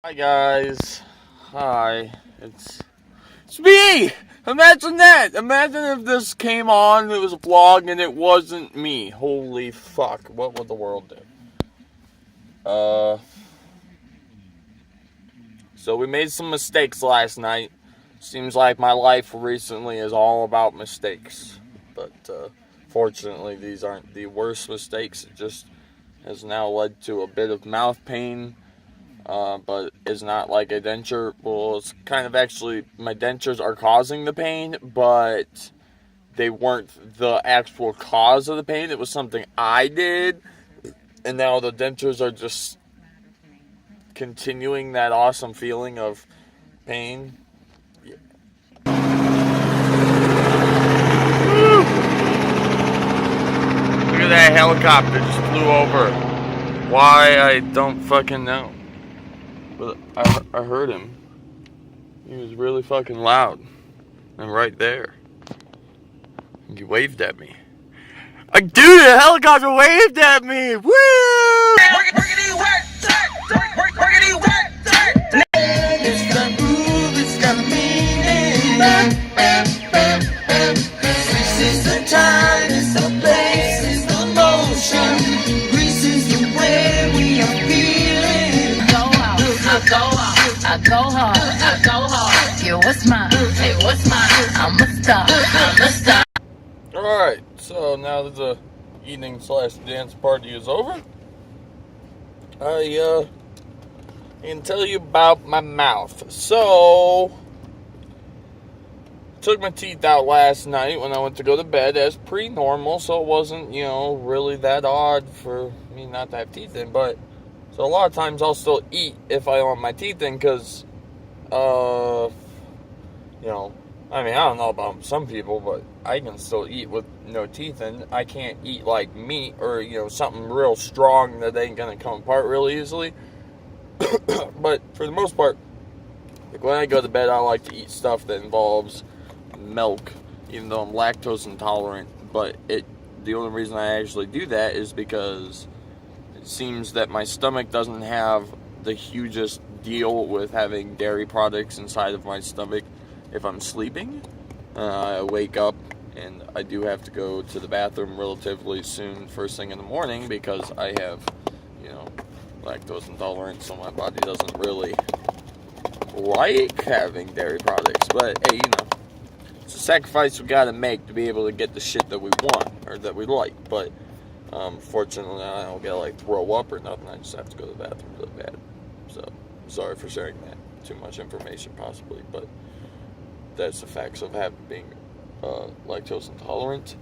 Hi guys. Hi. It's me! Imagine that! Imagine if this came on, it was a vlog, and it wasn't me. Holy fuck. What would the world do? So we made some mistakes last night. Seems like my life recently is all about mistakes. But, fortunately, these aren't the worst mistakes. It just has now led to a bit of mouth pain. But it's not like a denture. Well, it's kind of actually, my dentures are causing the pain, but they weren't the actual cause of the pain. It was something I did, and now the dentures are just continuing that awesome feeling of pain. Yeah. Look at that helicopter just flew over. Why, I don't fucking know. But I heard him. He was really fucking loud. And right there. He waved at me. Dude, the helicopter waved at me! Woo! Workity work, workity work. It's got groove, it's got meaning. This is the time, it's the place, it's the motion. This is the way we are feeling. I go hard. Yo, what's mine? Hey, what's mine? I'm a star. Alright, so now that the evening/dance party is over, I can tell you about my mouth. So, took my teeth out last night when I went to go to bed as pretty normal, so it wasn't, really that odd for me not to have teeth in, but, so a lot of times I'll still eat if I want my teeth in, because, I don't know about some people, but I can still eat with no teeth in. I can't eat like meat or, something real strong that ain't gonna come apart really easily. But for the most part, like when I go to bed, I like to eat stuff that involves milk, even though I'm lactose intolerant. But the only reason I actually do that is because it seems that my stomach doesn't have the hugest deal with having dairy products inside of my stomach if I'm sleeping. I wake up and I do have to go to the bathroom relatively soon, first thing in the morning, because I have, lactose intolerance, so my body doesn't really like having dairy products. But hey, it's a sacrifice we gotta make to be able to get the shit that we want or that we like. But fortunately, I don't gotta throw up or nothing. I just have to go to the bathroom really bad. So sorry for sharing that. Too much information possibly, but that's the facts of being lactose intolerant.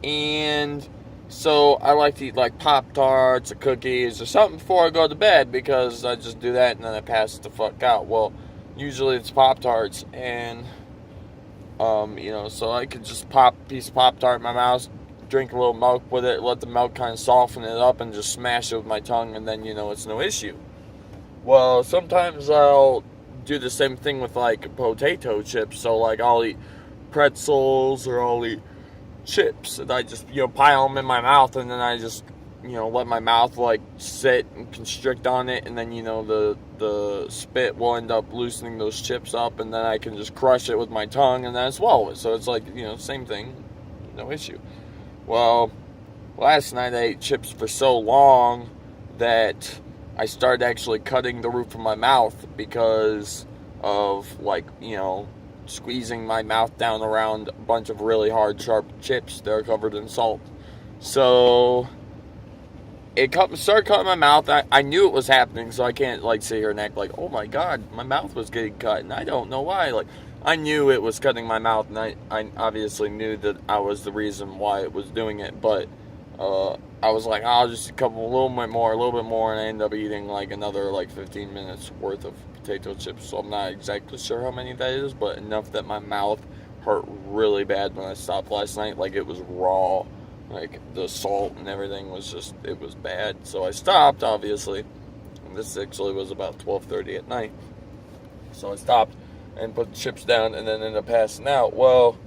And so I like to eat Pop-Tarts or cookies or something before I go to bed, because I just do that and then I pass the fuck out. Well, usually it's Pop-Tarts, and so I could just pop a piece of Pop-Tart in my mouth, drink a little milk with it, let the milk kind of soften it up, and just smash it with my tongue, and then it's no issue. Well, sometimes I'll do the same thing with potato chips. So I'll eat pretzels or I'll eat chips, and I just pile them in my mouth, and then I just let my mouth sit and constrict on it, and then the spit will end up loosening those chips up, and then I can just crush it with my tongue and then I swallow it. So it's same thing, no issue. Well, last night I ate chips for so long that I started actually cutting the roof of my mouth because of squeezing my mouth down around a bunch of really hard, sharp chips that are covered in salt. So it started cutting my mouth. I knew it was happening, so I can't sit here and act like, oh my god, my mouth was getting cut and I don't know why. I knew it was cutting my mouth, and I obviously knew that I was the reason why it was doing it, but I was like, I'll just a little bit more, and I ended up eating another 15 minutes worth of potato chips. So I'm not exactly sure how many that is, but enough that my mouth hurt really bad when I stopped last night. It was raw, the salt and everything was just, it was bad. So I stopped, obviously, and this actually was about 12:30 at night. So I stopped and put the chips down, and then ended up passing out. Well,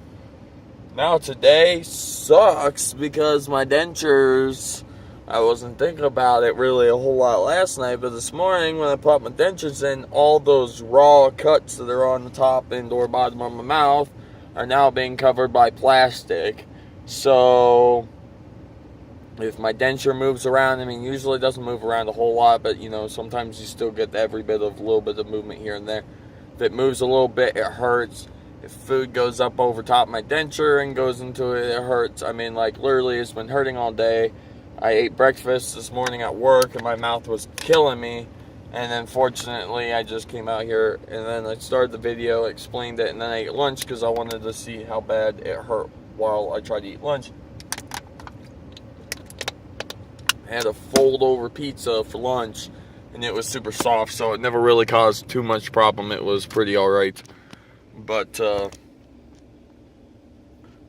now today sucks because my dentures I wasn't thinking about it really a whole lot last night, but this morning when I popped my dentures in, all those raw cuts that are on the top and or bottom of my mouth are now being covered by plastic. So if my denture moves around, I mean, usually it doesn't move around a whole lot, but, you know, sometimes you still get every little bit of movement here and there. If it moves a little bit, it hurts. If food goes up over top of my denture and goes into it, it hurts. I mean, like, literally, it's been hurting all day. I ate breakfast this morning at work, and my mouth was killing me. And then, fortunately, I just came out here, and then I started the video, explained it, and then I ate lunch because I wanted to see how bad it hurt while I tried to eat lunch. I had a fold-over pizza for lunch, and it was super soft, so it never really caused too much problem. It was pretty alright. But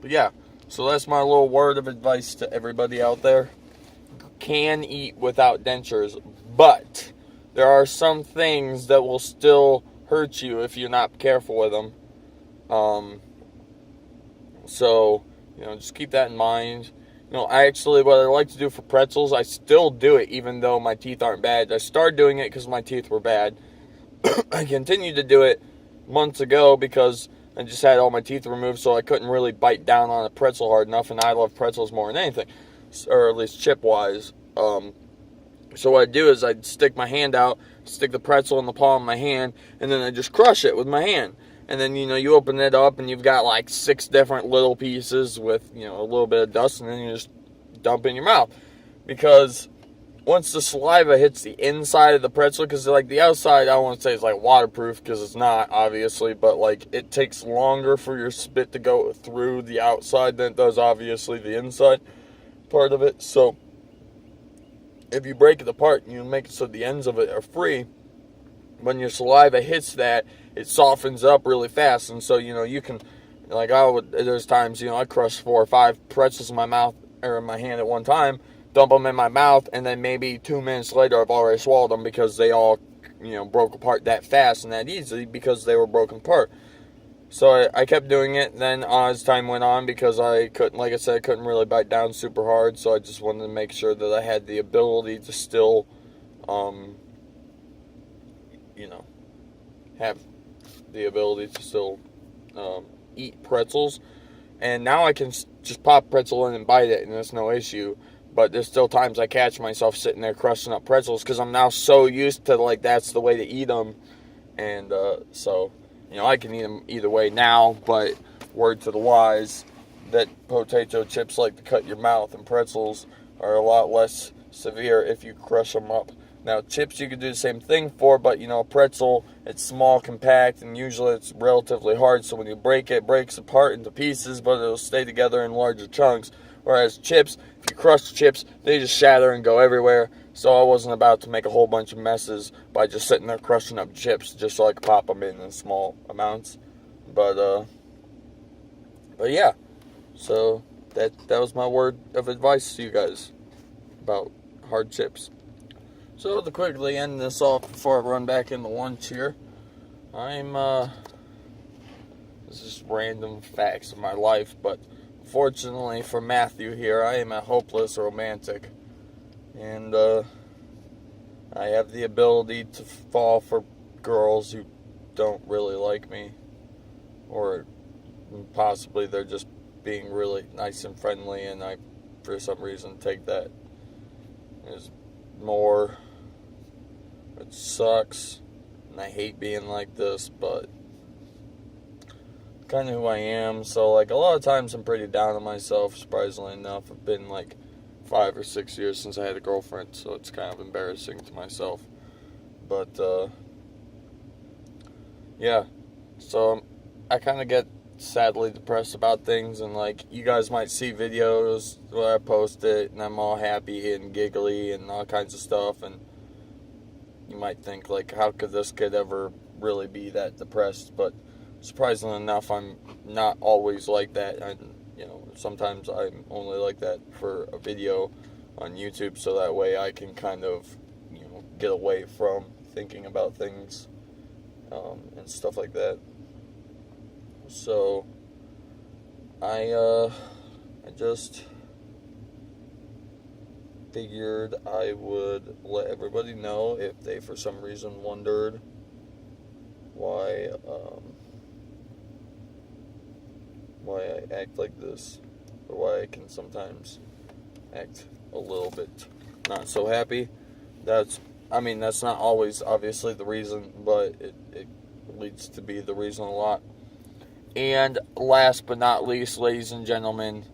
yeah, so that's my little word of advice to everybody out there. Can eat without dentures, but there are some things that will still hurt you if you're not careful with them. So, you know, just keep that in mind. You know, what I like to do for pretzels, I still do it even though my teeth aren't bad. I started doing it because my teeth were bad. I continued to do it months ago because I just had all my teeth removed, so I couldn't really bite down on a pretzel hard enough, and I love pretzels more than anything, or at least chip-wise. So what I'd do is I'd stick my hand out, stick the pretzel in the palm of my hand, and then I'd just crush it with my hand. And then, you know, you open it up, and you've got like 6 different little pieces with, you know, a little bit of dust, and then you just dump in your mouth. Because once the saliva hits the inside of the pretzel, because like the outside, I don't want to say it's like waterproof, because it's not, obviously, but like it takes longer for your spit to go through the outside than it does, obviously, the inside part of it. So if you break it apart and you make it so the ends of it are free, when your saliva hits that, it softens up really fast. And so, you know, you can, like there's times, you know, I crush 4 or 5 pretzels in my mouth or in my hand at one time, dump them in my mouth, and then maybe 2 minutes later I've already swallowed them because they all, you know, broke apart that fast and that easily because they were broken apart. So I kept doing it. Then as time went on, because I couldn't, like I said, I couldn't really bite down super hard, so I just wanted to make sure that I had the ability to still, you know, have the ability to still eat pretzels. And now I can just pop pretzel in and bite it, and it's no issue. But there's still times I catch myself sitting there crushing up pretzels because I'm now so used to, like, that's the way to eat them. And so, you know, I can eat them either way now, but word to the wise that potato chips like to cut your mouth, and pretzels are a lot less severe if you crush them up. Now, chips you could do the same thing for, but, you know, a pretzel, it's small, compact, and usually it's relatively hard, so when you break it, it breaks apart into pieces, but it'll stay together in larger chunks. Whereas chips, if you crush chips, they just shatter and go everywhere. So I wasn't about to make a whole bunch of messes by just sitting there crushing up chips just so I could pop them in small amounts. But yeah. So that was my word of advice to you guys about hard chips. So to quickly end this off before I run back into lunch here, this is random facts of my life, but fortunately for Matthew here, I am a hopeless romantic. And I have the ability to fall for girls who don't really like me. Or possibly they're just being really nice and friendly, and I, for some reason, take that as more. It sucks, and I hate being like this, but kind of who I am. So, like, a lot of times I'm pretty down on myself, surprisingly enough. It's been like 5 or 6 years since I had a girlfriend, so it's kind of embarrassing to myself. But yeah, so I kind of get sadly depressed about things, and like, you guys might see videos where I post it and I'm all happy and giggly and all kinds of stuff, and you might think, like, how could this kid ever really be that depressed? But surprisingly enough, I'm not always like that. And, you know, sometimes I'm only like that for a video on YouTube, so that way I can kind of, you know, get away from thinking about things and stuff like that. So figured I would let everybody know if they for some reason wondered why I act like this, or why I can sometimes act a little bit not so happy. That's not always obviously the reason, but it leads to be the reason a lot. And last but not least, ladies and gentlemen,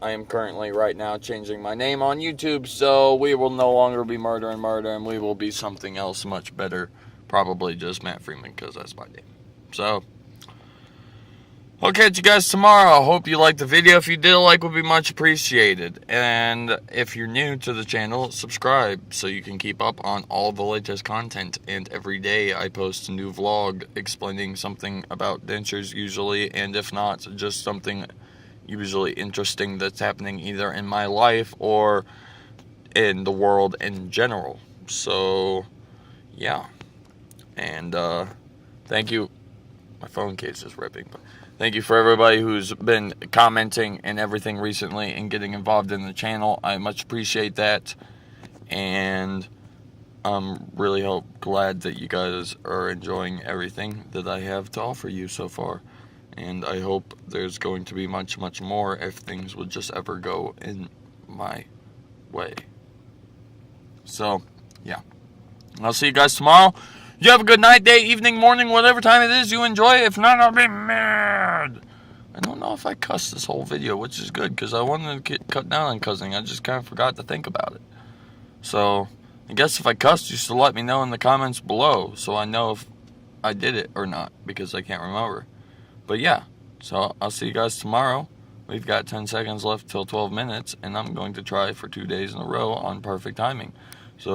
I am currently right now changing my name on YouTube, so we will no longer be Murder and Murder, and we will be something else much better. Probably just Matt Freeman, because that's my name. So, I'll catch you guys tomorrow. I hope you liked the video. If you did, a like would be much appreciated. And if you're new to the channel, subscribe so you can keep up on all the latest content. And every day I post a new vlog explaining something about dentures usually, and if not, just something usually interesting that's happening either in my life or in the world in general. So, yeah. And thank you. My phone case is ripping, but thank you for everybody who's been commenting and everything recently and getting involved in the channel. I much appreciate that, and I'm really glad that you guys are enjoying everything that I have to offer you so far. And I hope there's going to be much, much more if things would just ever go in my way. So, yeah. I'll see you guys tomorrow. You have a good night, day, evening, morning, whatever time it is you enjoy. If not, I'll be mad. I don't know if I cussed this whole video, which is good, because I wanted to cut down on cussing. I just kind of forgot to think about it. So, I guess if I cussed, you should let me know in the comments below, so I know if I did it or not, because I can't remember. But yeah, so I'll see you guys tomorrow. We've got 10 seconds left till 12 minutes, and I'm going to try for 2 days in a row on perfect timing. So...